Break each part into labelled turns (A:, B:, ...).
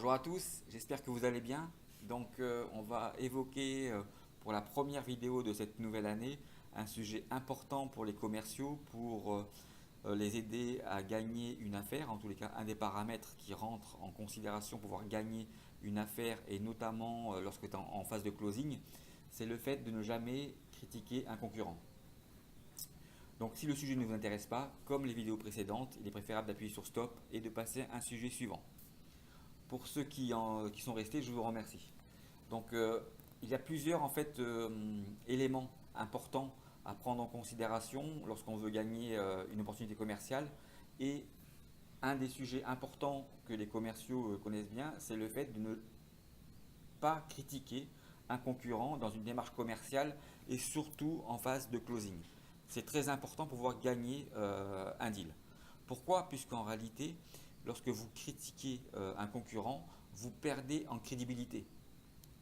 A: Bonjour à tous, j'espère que vous allez bien. On va évoquer pour la première vidéo de cette nouvelle année un sujet important pour les commerciaux pour les aider à gagner une affaire. En tous les cas, un des paramètres qui rentre en considération pour pouvoir gagner une affaire et notamment lorsque tu es en phase de closing, c'est le fait de ne jamais critiquer un concurrent. Donc si le sujet ne vous intéresse pas, comme les vidéos précédentes, il est préférable d'appuyer sur stop et de passer à un sujet suivant. Pour ceux qui sont restés, je vous remercie. Il y a plusieurs éléments importants à prendre en considération lorsqu'on veut gagner une opportunité commerciale. Et un des sujets importants que les commerciaux connaissent bien, c'est le fait de ne pas critiquer un concurrent dans une démarche commerciale et surtout en phase de closing. C'est très important pour pouvoir gagner un deal. Pourquoi? Puisqu'en réalité, lorsque vous critiquez un concurrent, vous perdez en crédibilité.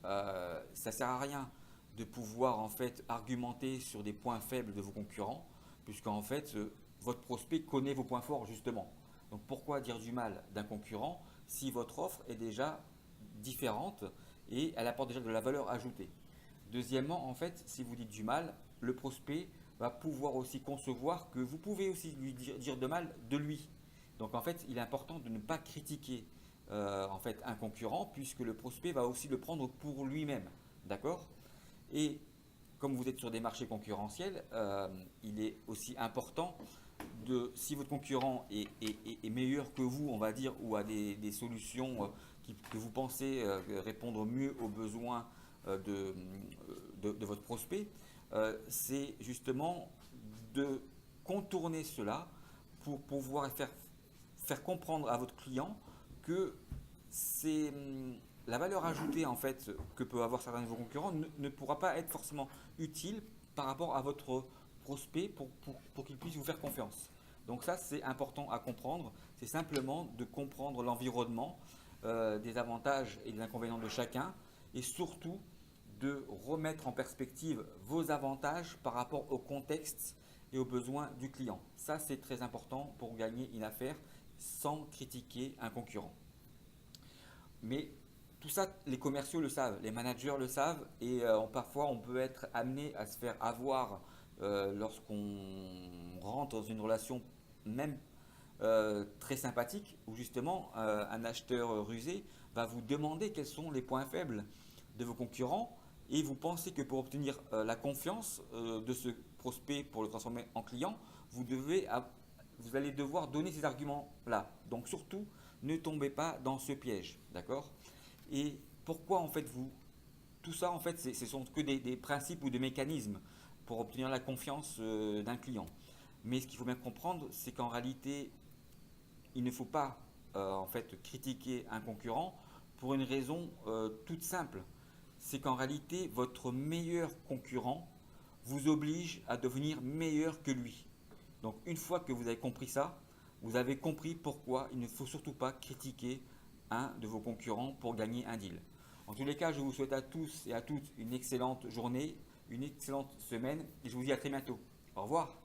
A: Ça ne sert à rien de pouvoir argumenter sur des points faibles de vos concurrents, puisqu'en fait votre prospect connaît vos points forts justement. Donc pourquoi dire du mal d'un concurrent si votre offre est déjà différente et elle apporte déjà de la valeur ajoutée? Deuxièmement, si vous dites du mal, le prospect va pouvoir aussi concevoir que vous pouvez aussi lui dire de mal de lui. Donc il est important de ne pas critiquer un concurrent puisque le prospect va aussi le prendre pour lui-même. D'accord? Et comme vous êtes sur des marchés concurrentiels, il est aussi important si votre concurrent est meilleur que vous, on va dire, ou a des solutions que vous pensez répondre mieux aux besoins de votre prospect, c'est justement de contourner cela pour pouvoir faire comprendre à votre client que c'est la valeur ajoutée que peut avoir certains de vos concurrents ne pourra pas être forcément utile par rapport à votre prospect pour qu'il puisse vous faire confiance. Donc ça, c'est important à comprendre. C'est simplement de comprendre l'environnement, des avantages et des inconvénients de chacun et surtout de remettre en perspective vos avantages par rapport au contexte et aux besoins du client. Ça, c'est très important pour gagner une affaire sans critiquer un concurrent. Mais tout ça, les commerciaux le savent, les managers le savent et parfois on peut être amené à se faire avoir lorsqu'on rentre dans une relation même très sympathique où justement un acheteur rusé va vous demander quels sont les points faibles de vos concurrents et vous pensez que pour obtenir la confiance de ce prospect pour le transformer en client, vous allez devoir donner ces arguments-là. Donc surtout, ne tombez pas dans ce piège, d'accord? Et pourquoi tout ça ce sont que des principes ou des mécanismes pour obtenir la confiance d'un client. Mais ce qu'il faut bien comprendre, c'est qu'en réalité, il ne faut pas critiquer un concurrent pour une raison toute simple. C'est qu'en réalité, votre meilleur concurrent vous oblige à devenir meilleur que lui. Donc une fois que vous avez compris ça, vous avez compris pourquoi il ne faut surtout pas critiquer un de vos concurrents pour gagner un deal. En tous les cas, je vous souhaite à tous et à toutes une excellente journée, une excellente semaine et je vous dis à très bientôt. Au revoir.